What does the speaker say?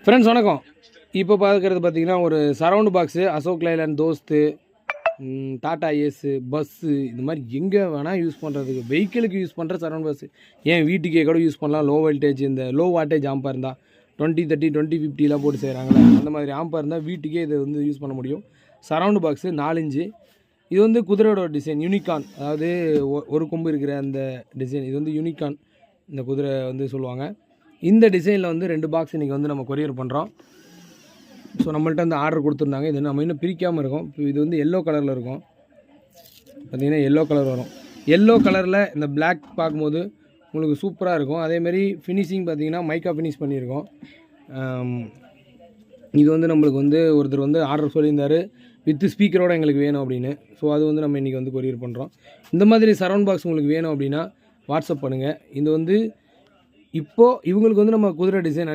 Friends வணக்கம். இப்போ பார்க்குறது பார்த்தீங்கன்னா ஒரு surround box Ashok Leyland Dost Tata ace bus இந்த மாதிரி எங்கே வேணால் யூஸ் பண்ணுறதுக்கு வெஹிக்கிளுக்கு யூஸ் பண்ணுற சரவுண்ட் பாக்ஸு ஏன் வீட்டுக்கே கூட யூஸ் பண்ணலாம். லோ வோல்டேஜ் இந்த லோ வாட்டேஜ் ஆம்பாக இருந்தால் 20, 30, 20, 50 போட்டு செய்கிறாங்களே அந்த மாதிரி ஆம்பாக இருந்தால் வீட்டுக்கே இதை வந்து யூஸ் பண்ண முடியும். Surround box 4 inch. இது வந்து குதிரையோட டிசைன் யூனிகான், அதாவது ஒரு கொம்பு இருக்கிற அந்த டிசைன். இது வந்து யூனிகான் இந்த குதிரை வந்து சொல்லுவாங்க. இந்த டிசைனில் வந்து 2 பாக்ஸ் இன்றைக்கி வந்து நம்ம கொரியர் பண்ணுறோம். ஸோ நம்மள்ட்ட வந்து ஆர்டர் கொடுத்துருந்தாங்க. இது நம்ம இன்னும் பிரிக்காமல் இருக்கும். இப்போ இது வந்து எல்லோ கலரில் இருக்கும். பார்த்திங்கன்னா எல்லோ கலர் வரும். எல்லோ கலரில் இந்த பிளாக் பார்க்கும்போது உங்களுக்கு சூப்பராக இருக்கும். அதேமாரி ஃபினிஷிங் பார்த்திங்கன்னா மைக்கா ஃபினிஷ் பண்ணியிருக்கோம். இது வந்து நம்மளுக்கு வந்து ஒருத்தர் வந்து ஆர்டர் சொல்லியிருந்தார், வித் ஸ்பீக்கரோடு எங்களுக்கு வேணும் அப்படின்னு. ஸோ அது வந்து நம்ம இன்றைக்கி வந்து கொரியர் பண்ணுறோம். இந்த மாதிரி சரவுண்ட் பாக்ஸ் உங்களுக்கு வேணும் அப்படின்னா வாட்ஸ்அப் பண்ணுங்கள். இது வந்து இப்போது இவங்களுக்கு வந்து நம்ம குதிரை டிசைன்